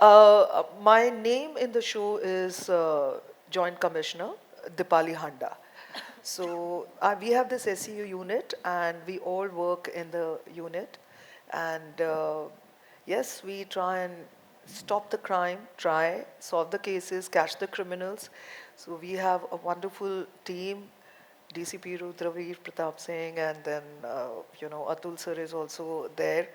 My name in the show is Joint Commissioner Dipali Handa. So we have this SEU unit, and we all work in the unit. And yes, we try and stop the crime, try solve the cases, catch the criminals. So we have a wonderful team. DCP Rudra Pratap Singh, and then Atul sir is also there,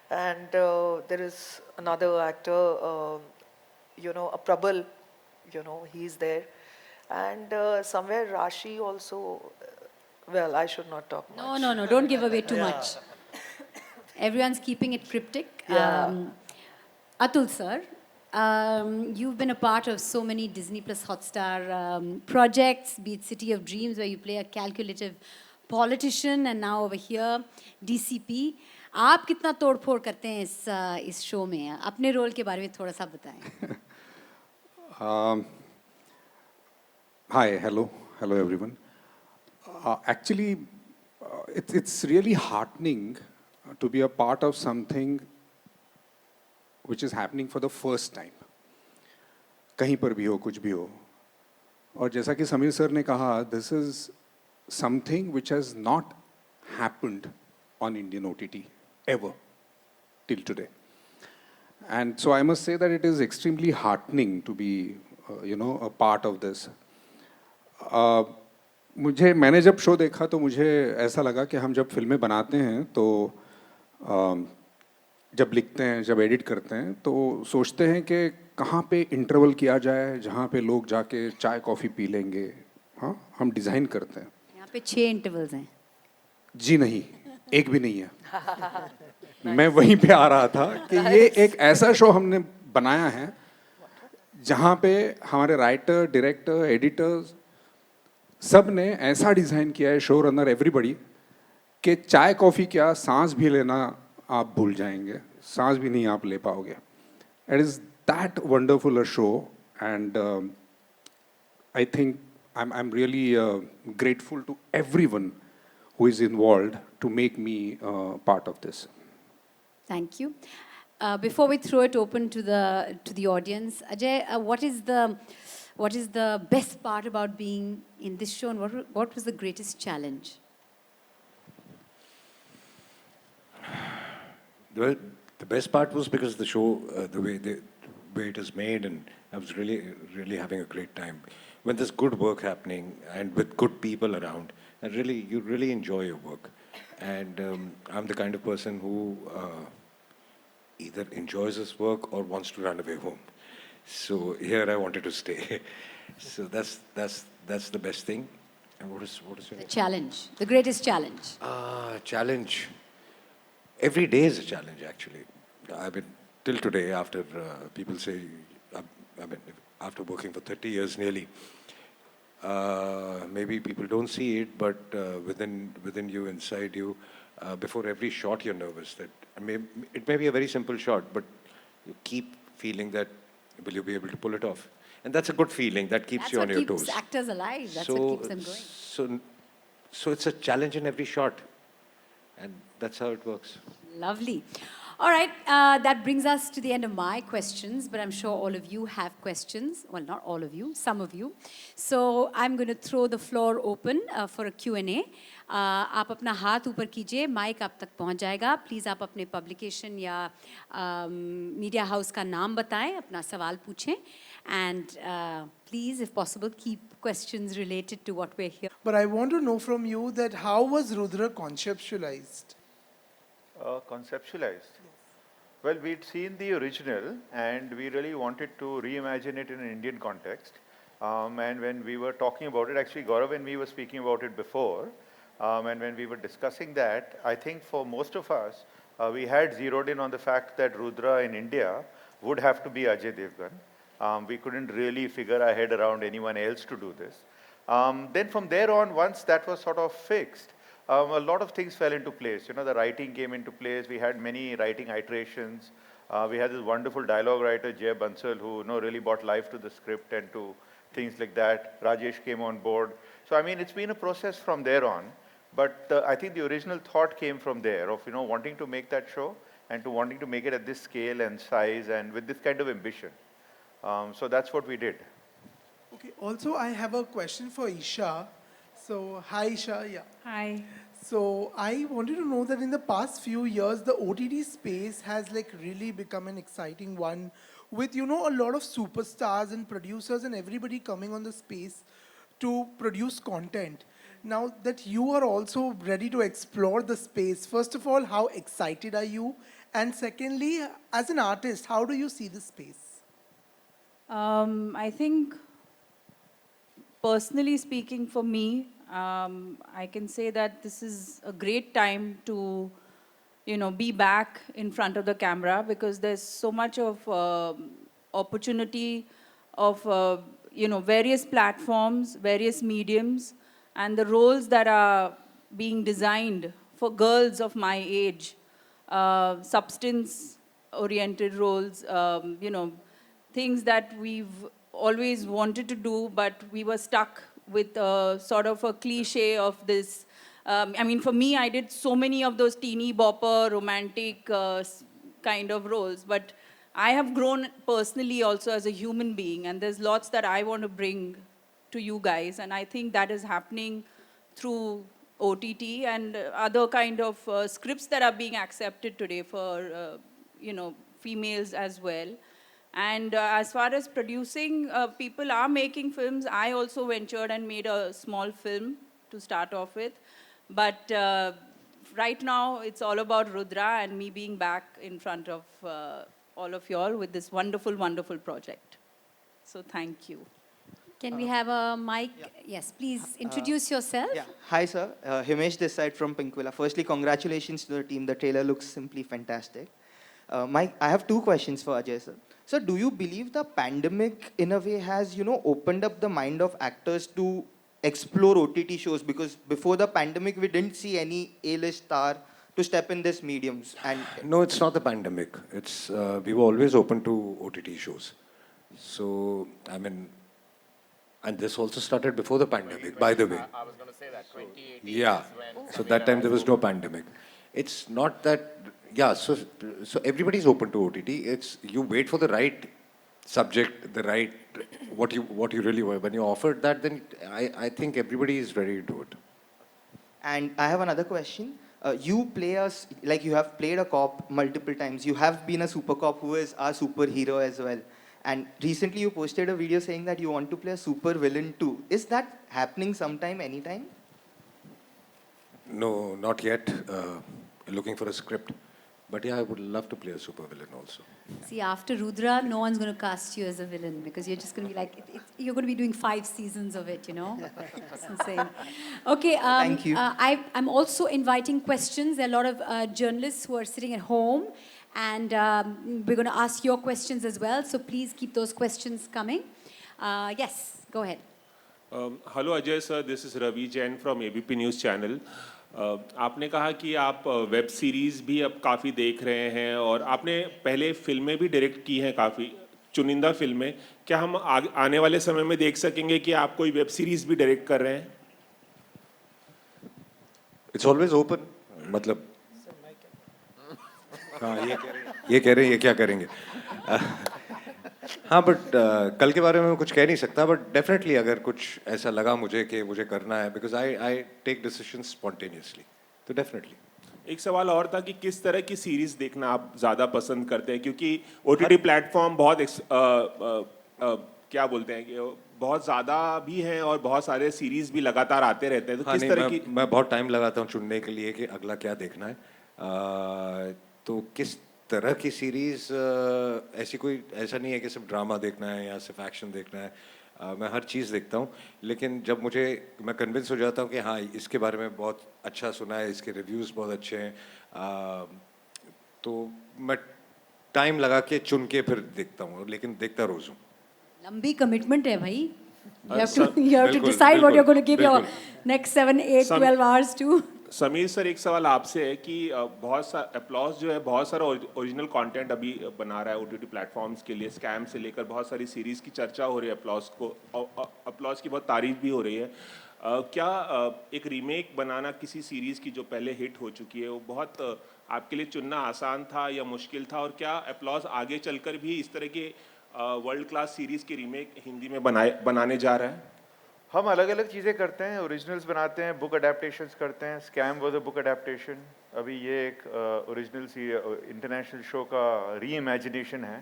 and there is another actor, a Prabal, he's there, and somewhere Rashi also. Well, I should not talk No, much. no, no, don't give away too much. Everyone's keeping it cryptic. Yeah. Atul sir, you've been a part of so many Disney Plus Hotstar projects, be it City of Dreams, where you play a calculative politician, and now over here, DCP. आप कितना तोड़फोड़ करते हैं इस show में? अपने role के बारे में थोड़ा सा बताएं. Hi, hello everyone. Actually, it's really heartening to be a part of something which is happening for the first time. कहीं पर भी हो, कुछ भी हो. और जैसा कि समीर सर ने कहा, this is something which has not happened on Indian OTT ever till today. And so I must say that it is extremely heartening to be, a part of this. मैंने जब शो देखा तो मुझे ऐसा लगा कि हम जब फिल्में बनाते हैं तो जब लिखते हैं, जब एडिट करते हैं तो सोचते हैं कि कहाँ पे इंटरवल किया जाए जहाँ पे लोग जाके चाय कॉफ़ी पी लेंगे. हाँ, हम डिज़ाइन करते हैं. यहाँ पे 6 इंटरवल्स हैं. जी नहीं, एक भी नहीं है. मैं वहीं पे आ रहा था कि ये एक ऐसा शो हमने बनाया है जहाँ पे हमारे राइटर, डायरेक्टर, एडिटर्स सब ने ऐसा डिज़ाइन किया है, शो रनर, एवरीबडी, कि चाय कॉफ़ी क्या, सांस भी लेना आप भूल जाएंगे, सांस भी नहीं आप ले पाओगे. It is that wonderful a show, and I think I am really grateful to everyone who is involved to make me part of this. Thank you. Before we throw it open to the audience, Ajay, what is the best part about being in this show, and what was the greatest challenge? Well, the best part was because the show, the way it is made, and I was really having a great time. When there's good work happening and with good people around, and you really enjoy your work. And I'm the kind of person who either enjoys his work or wants to run away home. So here I wanted to stay. So that's the best thing. And what is your The challenge, the greatest challenge. challenge? Every day is a challenge, actually. I mean, till today, after people say, I mean, after working for 30 years nearly, maybe people don't see it, but within you, inside you, before every shot, you're nervous that it may be a very simple shot, but you keep feeling that will you be able to pull it off, and that's a good feeling that keeps you on your toes. That's what keeps actors alive. That's what keeps them going. So it's a challenge in every shot, and that's how it works. Lovely. All right, that brings us to the end of my questions, but I'm sure all of you have questions. Well, not all of you, some of you. So I'm going to throw the floor open for a Q&A. आप अपना हाथ ऊपर कीजिए, mic आप तक पहुंच जाएगा. Please आप अपने पब्लिकेशन या मीडिया हाउस का नाम बताएं, अपना सवाल पूछें. And please, if possible, keep questions related to what we're here. But I want to know from you that how was Rudra conceptualized? Conceptualized? Well, we'd seen the original and we really wanted to reimagine it in an Indian context. And when we were talking about it, actually Gaurav and me were speaking about it before. And when we were discussing that, I think for most of us, we had zeroed in on the fact that Rudra in India would have to be Ajay Devgn. We couldn't really figure our head around anyone else to do this. Then from there on, once that was sort of fixed, a lot of things fell into place. The writing came into place. We had many writing iterations. We had this wonderful dialogue writer, Jay Bansal, who really brought life to the script and to things like that. Rajesh came on board. So, I mean, it's been a process from there on. But I think the original thought came from there of, wanting to make that show and to wanting to make it at this scale and size and with this kind of ambition. So that's what we did. Okay, also I have a question for Isha. So, hi Isha, yeah. Hi. So I wanted to know that in the past few years, the OTT space has like really become an exciting one with, you know, a lot of superstars and producers and everybody coming on the space to produce content. Now that you are also ready to explore the space, first of all, how excited are you? And secondly, as an artist, how do you see the space? I think, personally speaking, for me, I can say that this is a great time to, be back in front of the camera because there's so much of opportunity of, various platforms, various mediums, and the roles that are being designed for girls of my age, substance-oriented roles, things that we've always wanted to do, but we were stuck with sort of a cliche of this. I mean, for me, I did so many of those teeny bopper, romantic kind of roles, but I have grown personally also as a human being, and there's lots that I want to bring to you guys, and I think that is happening through OTT and other kind of scripts that are being accepted today for, females as well. And as far as producing, people are making films. I also ventured and made a small film to start off with. But right now, it's all about Rudra and me being back in front of all of y'all with this wonderful, wonderful project. So thank you. Can we have a mic? Yes, please introduce yourself. Yeah. Hi, sir. Himesh this side from Pinkwilla. Firstly, congratulations to the team. The trailer looks simply fantastic. I have two questions for Ajay, sir. So, do you believe the pandemic, in a way, has, opened up the mind of actors to explore OTT shows? Because before the pandemic, we didn't see any A-list star to step in these mediums. And No, it's not the pandemic. It's we were always open to OTT shows. So, I mean, and this also started before the pandemic, by the way. I was going to say that 2018 Yeah. is when So that time there was no pandemic. It's not that, yeah, so everybody's open to OTT. It's, you wait for the right subject, the right, what you really want. When you're offered that, then I think everybody is ready to do it. And I have another question. You play us, like you have played a cop multiple times. You have been a super cop who is our superhero as well. And recently you posted a video saying that you want to play a super villain too. Is that happening sometime, anytime? No, not yet. Looking for a script. But yeah, I would love to play a supervillain also. See, after Rudra, no one's going to cast you as a villain because you're just going to be like, you're going to be doing 5 seasons of it, you know? It's insane. Okay, Thank you. I'm also inviting questions. There are a lot of journalists who are sitting at home, and we're going to ask your questions as well. So please keep those questions coming. Yes, go ahead. Hello Ajay sir, this is Ravi Jain from ABP News Channel. आपने कहा कि आप web series भी अब काफ़ी देख रहे हैं और आपने पहले फिल्में भी डायरेक्ट की हैं काफ़ी चुनिंदा फिल्में. क्या हम आने वाले समय में देख सकेंगे कि आप कोई वेब सीरीज़ भी डायरेक्ट कर रहे हैं? It's always open. मतलब हाँ ये कह रहे हैं ये क्या करेंगे? हाँ बट कल के बारे में मैं कुछ कह नहीं सकता बट डेफिनेटली अगर कुछ ऐसा लगा मुझे कि मुझे करना है because I take decisions spontaneously तो डेफिनेटली. एक सवाल और था कि किस तरह की सीरीज़ देखना आप ज़्यादा पसंद करते हैं क्योंकि OTT प्लेटफॉर्म बहुत क्या बोलते हैं कि बहुत ज़्यादा भी हैं और बहुत सारे सीरीज़ भी लगातार आते रहते हैं. तो किस तरह की मैं बहुत टाइम लगाता हूँ चुनने के लिए कि अगला क्या देखना है. तो किस तरह की सीरीज़ ऐसा नहीं है कि सिर्फ ड्रामा देखना है या सिर्फ एक्शन देखना है. मैं हर चीज़ देखता हूँ लेकिन जब मैं कन्विंस हो जाता हूँ कि हाँ इसके बारे में बहुत अच्छा सुना है इसके रिव्यूज़ बहुत अच्छे हैं तो मैं टाइम लगा के चुन के फिर देखता हूँ लेकिन देखता रोज़ हूँ. लंबी कमिटमेंट है भाई. You have to decide what you're going to give your next 7, 8, 12 hours to. Sameer sir एक सवाल आपसे है कि बहुत सारा अपलॉज जो है बहुत सारा ओरिजिनल कंटेंट अभी बना रहा है OTT प्लेटफॉर्म्स के लिए. स्कैम से लेकर बहुत सारी सीरीज़ की चर्चा हो रही है अपलॉज की बहुत तारीफ भी हो रही है. क्या एक रीमेक बनाना किसी सीरीज़ की जो पहले हिट हो चुकी है वो बहुत आपके लिए चुनना आसान था या मुश्किल था, और क्या अपलॉज आगे चलकर भी इस तरह के वर्ल्ड क्लास सीरीज की रीमेक हिंदी में बनाने जा रहा है? हम अलग अलग चीज़ें करते हैं, ओरिजिनल्स बनाते हैं, बुक अडेप्टेशंस करते हैं। Scam was a book adaptation, अभी ये एक ओरिजिनल इंटरनेशनल शो का री इमेजिनेशन है।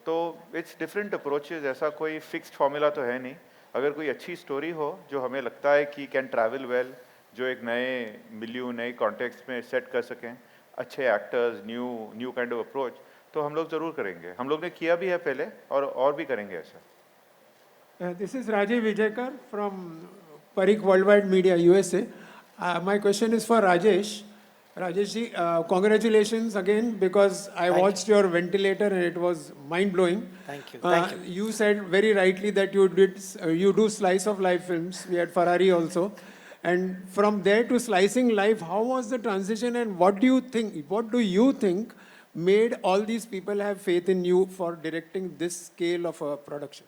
तो इट्स डिफरेंट अप्रोचेस, ऐसा कोई फिक्स्ड फार्मूला तो है नहीं। अगर कोई अच्छी स्टोरी हो जो हमें लगता है कि कैन ट्रैवल वेल, जो एक नए मिलियू नए कॉन्टेक्स्ट में सेट कर सकें, अच्छे actors, new kind of approach, तो हम लोग ज़रूर करेंगे। हम लोग ने किया भी है पहले और भी करेंगे ऐसा। This is Rajiv Vijayakar from Parikh Worldwide Media, USA. My question is for Rajesh. Rajesh ji, congratulations again, because I watched your ventilator and it was mind-blowing. Thank you. Thank you. You said very rightly that you do slice of life films. We had Ferrari also. And from there to slicing life, how was the transition, and what do you think made all these people have faith in you for directing this scale of a production?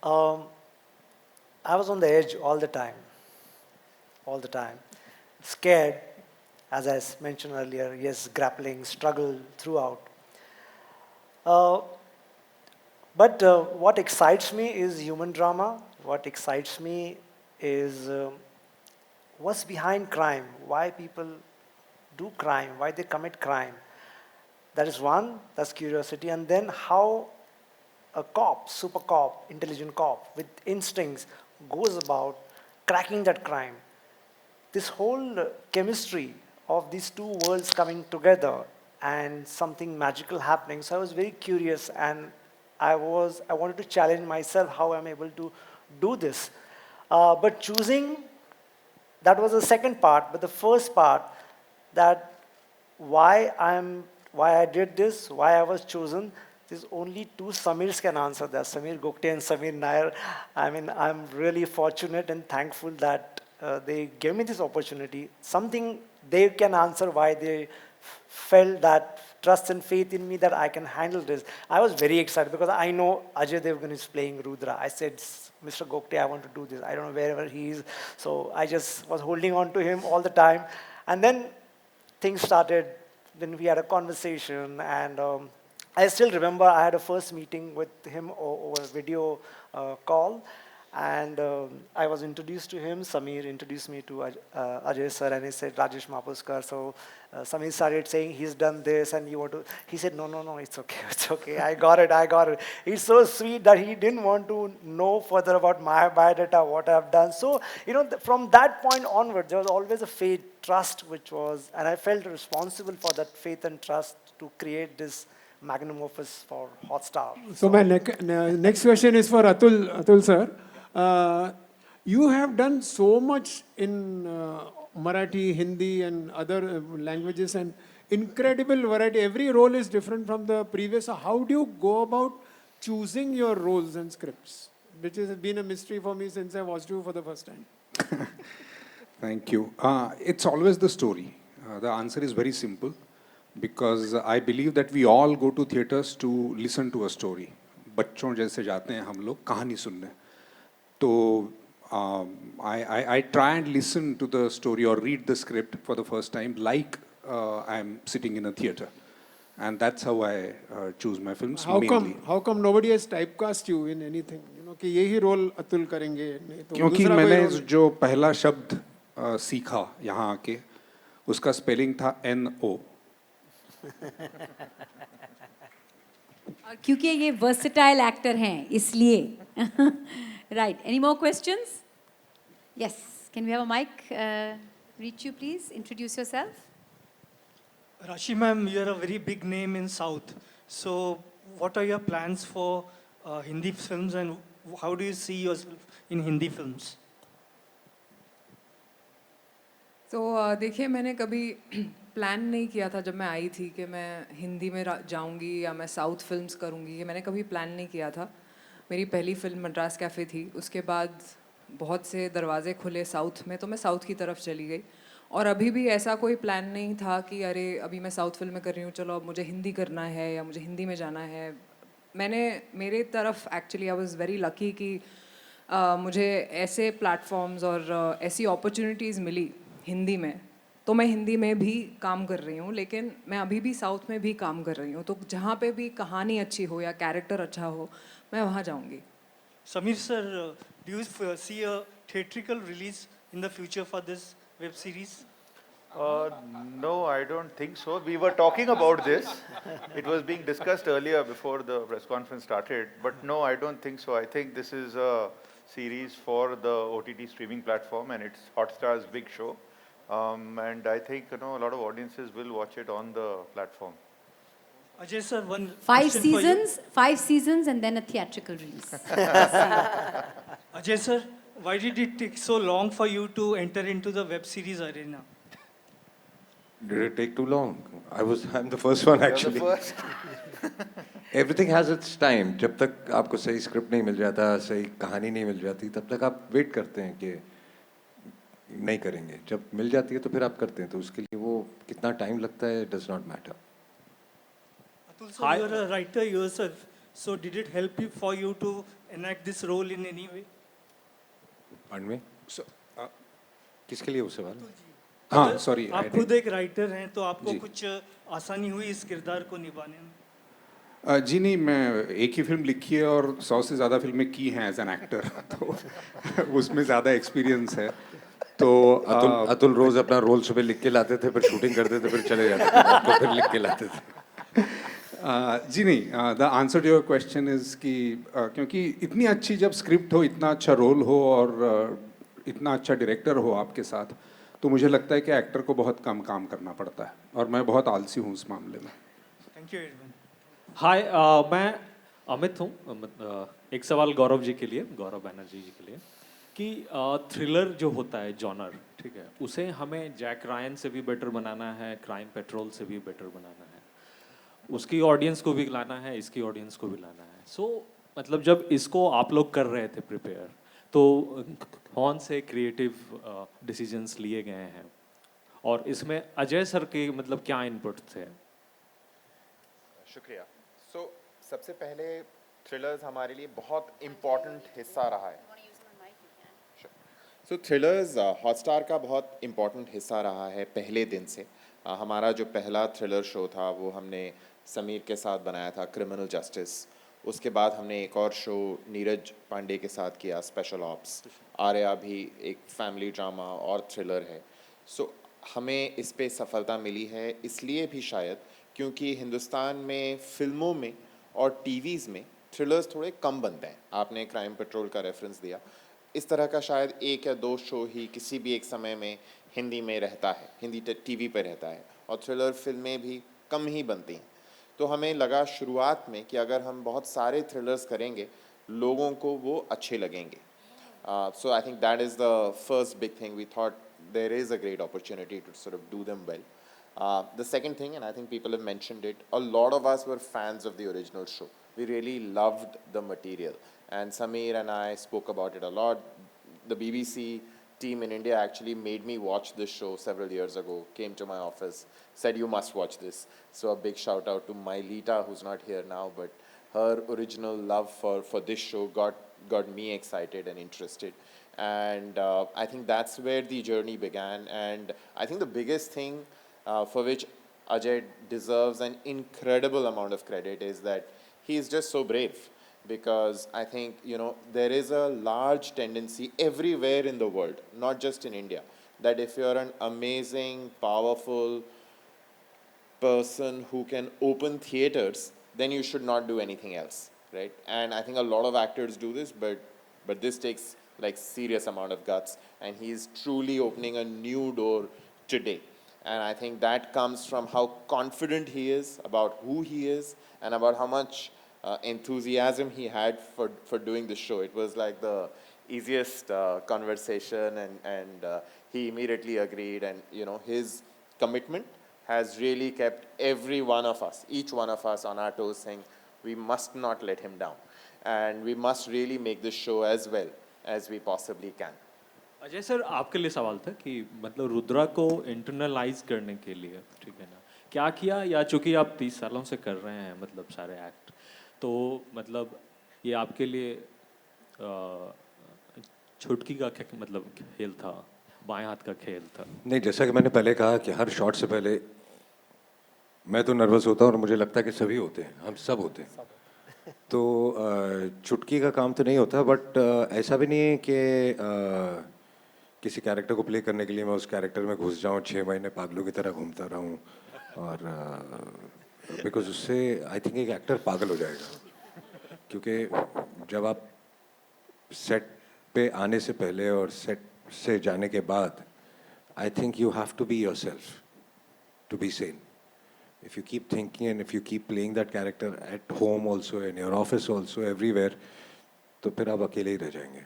I was on the edge all the time, scared, as I mentioned earlier, yes, grappling, struggle throughout. But what excites me is human drama. What excites me is what's behind crime, why people do crime, why they commit crime. That is one, that's curiosity. And then how a cop, super cop, intelligent cop with instincts goes about cracking that crime. This whole chemistry of these two worlds coming together and something magical happening. So I was very curious, and I wanted to challenge myself how I'm able to do this. But choosing, that was the second part. But the first part, that why I did this, why I was chosen, there's only two Samirs can answer that, Samir Gokte and Samir Nair. I mean, I'm really fortunate and thankful that they gave me this opportunity. Something they can answer why they felt that trust and faith in me that I can handle this. I was very excited because I know Ajay Devgn is playing Rudra. I said, Mr. Gokte, I want to do this. I don't know wherever he is. So I just was holding on to him all the time. And then things started. Then we had a conversation, and I still remember I had a first meeting with him over a video call, and I was introduced to him. Samir introduced me to Ajay sir, and he said, Rajesh Mapuskar. So Samir started saying, he's done this, and you want to, he said, no, it's okay, I got it. He's so sweet that he didn't want to know further about my biodata, what I've done. So, from that point onward, there was always a faith, trust, and I felt responsible for that faith and trust to create this magnum opus for Hotstar. So my next question is for Atul sir. You have done so much in Marathi, Hindi, and other languages, and incredible variety. Every role is different from the previous. So how do you go about choosing your roles and scripts? Which has been a mystery for me since I watched you for the first time. Thank you. It's always the story. The answer is very simple, because I believe that we all go to theaters to listen to a story. बच्चों जैसे जाते हैं हम लोग कहानी सुनने. तो I try and listen to the story or read the script for the first time like I'm sitting in a theater. And that's how I choose my films mainly. How come nobody has typecast you in anything? कि यही role Atul करेंगे. नहीं तो क्योंकि दूसरा कोई मैंने role- जो पहला शब्द सीखा यहाँ आके, उसका स्पेलिंग था NO. क्योंकि ये versatile actor हैं, इसलिए. Right. Any more questions? Yes. Can we have a mic reach you, please? Introduce yourself. Rashi ma'am, you are a very big name in South. So what are your plans for Hindi films, and how do you see yourself in Hindi films? तो देखिए, मैंने कभी plan नहीं किया था जब मैं आई थी कि मैं हिंदी में जाऊंगी या मैं साउथ फिल्म्स करूंगी. ये मैंने कभी प्लान नहीं किया था. मेरी पहली फिल्म मद्रास कैफ़े थी. उसके बाद बहुत से दरवाजे खुले साउथ में, तो मैं साउथ की तरफ चली गई. और अभी भी ऐसा कोई प्लान नहीं था कि अरे अभी मैं साउथ फिल्म में कर रही हूँ, चलो अब मुझे हिंदी करना है या मुझे हिंदी में जाना है. मेरे तरफ actually I was very lucky कि मुझे ऐसे प्लेटफॉर्म्स और ऐसी अपॉर्चुनिटीज़ मिली हिंदी में, तो मैं हिंदी में भी काम कर रही हूँ, लेकिन मैं अभी भी साउथ में भी काम कर रही हूँ, तो जहाँ पे भी कहानी अच्छी हो या कैरेक्टर अच्छा हो मैं वहाँ जाऊँगी. Samir sir, do you see a theatrical release in the future for this web series? No, I don't think so. We were talking about this. It was being discussed earlier before the press conference started. But no, I don't think so. I think this is a series for the OTT streaming platform, and it's Hotstar's big show. And I think a lot of audiences will watch it on the platform. Ajay sir, one Five question for you. seasons, 5 seasons, and then a theatrical release. Ajay sir, why did it take so long for you to enter into the web series arena? Did it take too long? I'm the first one You're the actually. first. Everything has its time. जब तक आपको सही script नहीं मिल जाता, सही कहानी नहीं मिल जाती, तब तक आप वेट करते हैं कि नहीं करेंगे. जब मिल जाती है तो फिर आप करते हैं. तो उसके लिए वो कितना टाइम लगता है does not matter. Atul sir, you're a writer yourself. So did it help you for you to enact this role in any way? Pardon me? So, किसके लिए वो सवाल? हाँ, सॉरी. आप खुद एक राइटर हैं, तो आपको जी. कुछ आसानी हुई इस किरदार को निभाने में? जी नहीं, मैं एक ही फिल्म लिखी है और 100 से ज़्यादा फिल्में की हैं एज एन एक्टर, तो उसमें ज़्यादा एक्सपीरियंस है. तो अतुल रोज अपना रोल सुबह लिख के लाते थे, फिर शूटिंग करते थे, फिर चले जाते थे, रात को फिर लिख के लाते थे. जी नहीं, the answer to your question is कि क्योंकि इतनी अच्छी जब स्क्रिप्ट हो, इतना अच्छा रोल हो और इतना अच्छा डायरेक्टर हो आपके साथ, तो मुझे लगता है कि एक्टर को बहुत कम काम करना पड़ता है और मैं बहुत आलसी हूँ इस मामले में. Thank you Edwan. हाय, मैं अमित हूँ. एक सवाल गौरव जी के लिए, गौरव बैनर्जी जी के लिए, कि थ्रिलर जो होता है जॉनर, ठीक है, उसे हमें जैक रायन से भी बेटर बनाना है, क्राइम पेट्रोल से भी बेटर बनाना है, उसकी ऑडियंस को भी लाना है, इसकी ऑडियंस को भी लाना है. सो मतलब जब इसको आप लोग कर रहे थे प्रिपेयर, तो कौन से क्रिएटिव डिसीजंस लिए गए हैं और इसमें अजय सर के मतलब क्या इनपुट थे? शुक्रिया. सबसे पहले थ्रिलर्स हमारे लिए बहुत इम्पॉर्टेंट हिस्सा रहा है. थ्रिलर्स हॉटस्टार का बहुत इम्पॉर्टेंट हिस्सा रहा है पहले दिन से. हमारा जो पहला थ्रिलर शो था वो हमने समीर के साथ बनाया था, क्रिमिनल जस्टिस. उसके बाद हमने एक और शो नीरज पांडे के साथ किया, स्पेशल ऑप्स. आर्या भी एक फैमिली ड्रामा और थ्रिलर है. हमें इस पे सफलता मिली है इसलिए भी शायद क्योंकि हिंदुस्तान में फिल्मों में और टीवीज़ में थ्रिलर्स थोड़े कम बनते हैं. आपने क्राइम पेट्रोल का रेफरेंस दिया. इस तरह का शायद 1 या 2 शो ही किसी भी एक समय में हिंदी में रहता है, हिंदी टीवी पे रहता है, और थ्रिलर फिल्में भी कम ही बनती हैं. तो हमें लगा शुरुआत में कि अगर हम बहुत सारे थ्रिलर्स करेंगे लोगों को वो अच्छे लगेंगे. So I think that is the first big thing. We thought there is a great opportunity to sort of do them well. The second thing, and I think people have mentioned it, a lot of us were fans of the original show. We really loved the material. And Sameer and I spoke about it a lot. The BBC team in India actually made me watch this show several years ago, came to my office, said you must watch this. So a big shout out to Mailita, who's not here now, but her original love for this show got me excited and interested. And I think that's where the journey began. And I think the biggest thing for which Ajay deserves an incredible amount of credit is that he is just so brave. Because I think, there is a large tendency everywhere in the world, not just in India, that if you're an amazing, powerful person who can open theaters, then you should not do anything else, right? And I think a lot of actors do this, but this takes like serious amount of guts, and he's truly opening a new door today. And I think that comes from how confident he is about who he is and about how much enthusiasm he had for doing the show. It was like the easiest conversation, and he immediately agreed. And his commitment has really kept every one of us, each one of us, on our toes, saying we must not let him down, and we must really make this show as well as we possibly can. Ajay sir, आपके लिए सवाल था कि मतलब रुद्रा को internalise करने के लिए, ठीक है ना, क्या किया, या चूंकि आप 30 सालों से कर रहे हैं मतलब सारे एक्ट, तो मतलब ये आपके लिए छुटकी का मतलब खेल था बाएं हाथ का खेल था? नहीं, जैसा कि मैंने पहले कहा कि हर शॉट से पहले मैं तो नर्वस होता हूँ और मुझे लगता है कि सभी होते हैं, हम सब होते हैं। तो चुटकी का काम तो नहीं होता, बट ऐसा भी नहीं है कि किसी कैरेक्टर को प्ले करने के लिए मैं उस कैरेक्टर में घुस जाऊँ, 6 महीने पागलों की तरह घूमता रहूँ, और बिकॉज उससे आई थिंक एक एक्टर पागल हो जाएगा। क्योंकि जब आप सेट पे आने से पहले और सेट से जाने के बाद, I think you have to be yourself to be sane. If you keep thinking and if you keep playing that character at home also, in your office also, everywhere, तो फिर आप अकेले ही रह जाएंगे.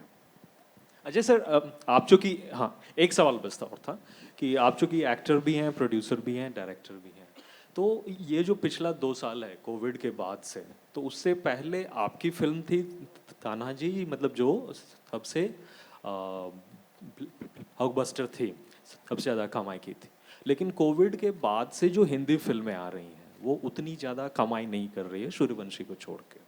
अजय सर, आप चूंकि, हाँ, एक सवाल बस था और था कि आप चूंकि एक्टर भी हैं, प्रोड्यूसर भी हैं, डायरेक्टर भी हैं, तो ये जो पिछला 2 साल है कोविड के बाद से, तो उससे पहले आपकी फिल्म थी तानाजी, मतलब जो सबसे ब्लॉकबस्टर थी, सबसे ज़्यादा कमाई की थी। लेकिन कोविड के बाद से जो हिंदी फिल्में आ रही हैं वो उतनी ज़्यादा कमाई नहीं कर रही है सूर्यवंशी को छोड़ के।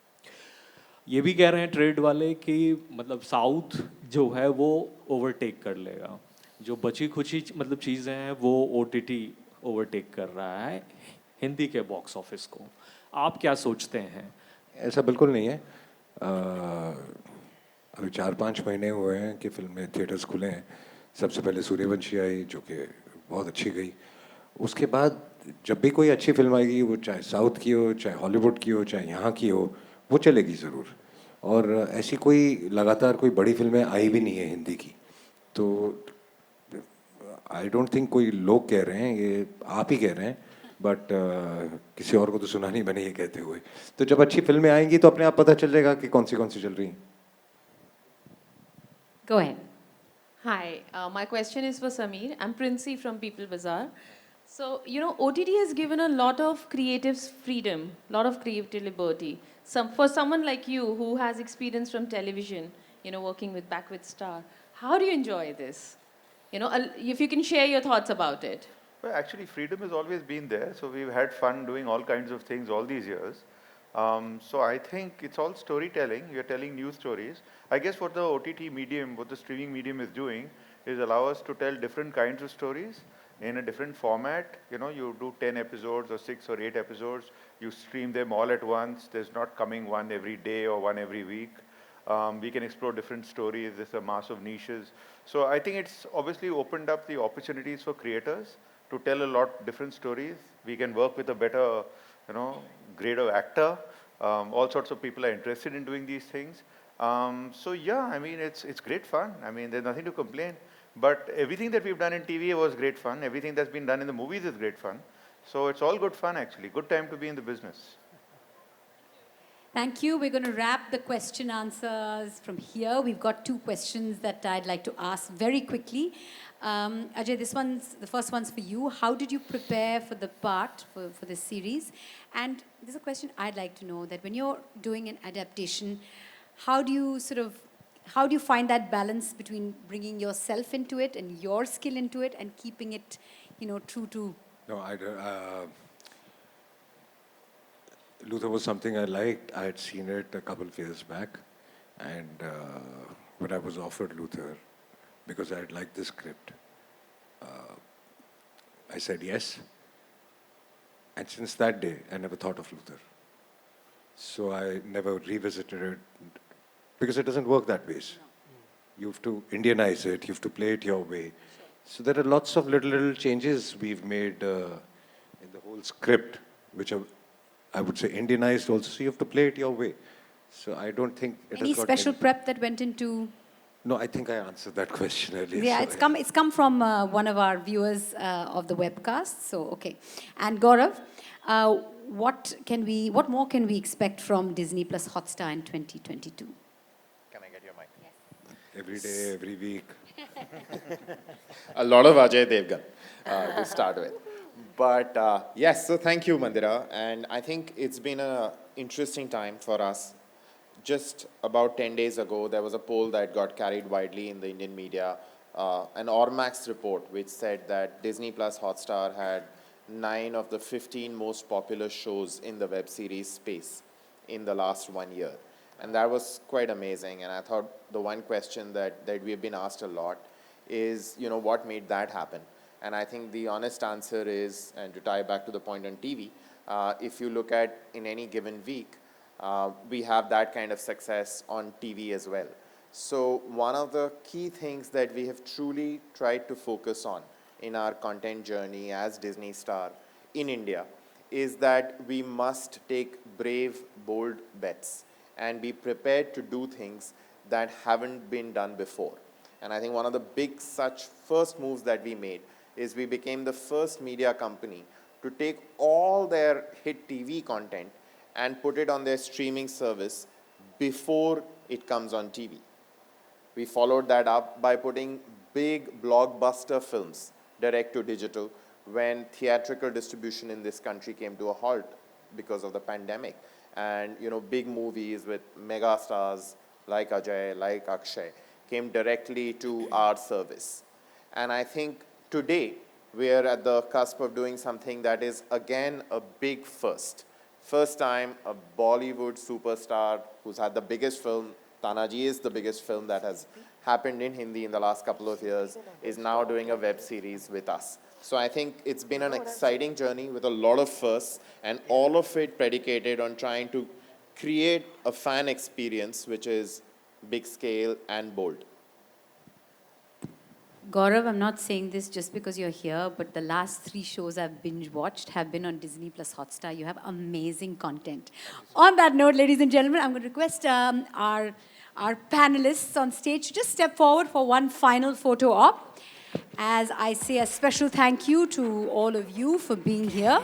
ये भी कह रहे हैं ट्रेड वाले कि मतलब साउथ जो है वो ओवरटेक कर लेगा, जो बची खुची मतलब चीज़ें हैं वो ओटीटी ओवरटेक कर रहा है हिंदी के बॉक्स ऑफिस को। आप क्या सोचते हैं? ऐसा बिल्कुल नहीं है. अभी 4-5 महीने हुए हैं कि फिल्में थिएटर्स खुले हैं. सबसे पहले सूर्यवंशी आई जो कि बहुत अच्छी गई. उसके बाद जब भी कोई अच्छी फिल्म आएगी, वो चाहे साउथ की हो, चाहे हॉलीवुड की हो, चाहे यहाँ की हो, वो चलेगी ज़रूर. और ऐसी कोई लगातार कोई बड़ी फिल्में आई भी नहीं है हिंदी की. तो आई डोंट थिंक कोई लोग कह रहे हैं, ये आप ही कह रहे हैं, बट किसी और को तो सुना नहीं मैंने ये कहते हुए. तो जब अच्छी फिल्में आएंगी तो अपने आप पता चल जाएगा कि कौन सी चल रही हैं. Go ahead. Hi, my question is for Sameer. I'm Princey from People Bazaar. So, you know, OTT has given a lot of creatives freedom, a lot of creative liberty. For someone like you who has experience from television, you know, working with Back with Star, how do you enjoy this? You know, if you can share your thoughts about it. Well, actually, freedom has always been there. So we've had fun doing all kinds of things all these years. So I think it's all storytelling. You're telling new stories. I guess what the OTT medium, what the streaming medium is doing is allow us to tell different kinds of stories in a different format. You know, you do 10 episodes or 6 or 8 episodes. You stream them all at once. There's not coming one every day or one every week. We can explore different stories. There's a mass of niches. So I think it's obviously opened up the opportunities for creators to tell a lot different stories. We can work with a better, you know, grade of actor. All sorts of people are interested in doing these things. So yeah, I mean, it's great fun. I mean, there's nothing to complain. But everything that we've done in TV was great fun. Everything that's been done in the movies is great fun. So it's all good fun, actually. Good time to be in the business. Thank you. We're going to wrap the question answers from here. We've got 2 questions that I'd like to ask very quickly. Ajay, the first one's for you. How did you prepare for the part for this series? And there's a question I'd like to know, that when you're doing an adaptation, how do you find that balance between bringing yourself into it and your skill into it and keeping it, you know, true to... No, Luther was something I liked. I had seen it a couple of years back. And when I was offered Luther, because I had liked the script, I said yes. And since that day, I never thought of Luther. So I never revisited it, because it doesn't work that way. You have to Indianize it, you have to play it your way. So there are lots of little changes we've made in the whole script, which are, I would say, Indianized also, so you have to play it your way. So I don't think it Any has got special prep that went into... No, I think I answered that question earlier. Yeah, so it's come from one of our viewers of the webcast. So, okay. And Gaurav, what more can we expect from Disney Plus Hotstar in 2022? Can I get your mic? Yes. Every day, every week. A lot of Ajay Devgn to start with. But yes, so thank you, Mandira. And I think it's been an interesting time for us. Just about 10 days ago, there was a poll that got carried widely in the Indian media, an Ormax report, which said that Disney Plus Hotstar had 9 of the 15 most popular shows in the web series space in the last 1 year. And that was quite amazing. And I thought the one question that we've been asked a lot is, what made that happen? And I think the honest answer is, and to tie back to the point on TV, if you look at in any given week, we have that kind of success on TV as well. So one of the key things that we have truly tried to focus on in our content journey as Disney Star in India is that we must take brave, bold bets and be prepared to do things that haven't been done before. And I think one of the big such first moves that we made is we became the first media company to take all their hit TV content and put it on their streaming service before it comes on TV. We followed that up by putting big blockbuster films direct to digital when theatrical distribution in this country came to a halt because of the pandemic. And big movies with mega stars like Ajay, like Akshay, came directly to our service. And I think today we are at the cusp of doing something that is again a big first. First time a Bollywood superstar who's had the biggest film, Tanaji is the biggest film that has happened in Hindi in the last couple of years, is now doing a web series with us. So I think it's been an exciting journey with a lot of firsts, and all of it predicated on trying to create a fan experience which is big scale and bold. Gaurav, I'm not saying this just because you're here, but the last 3 shows I've binge watched have been on Disney Plus Hotstar. You have amazing content. On that note, ladies and gentlemen, I'm going to request our panelists on stage to just step forward for one final photo op, as I say a special thank you to all of you for being here.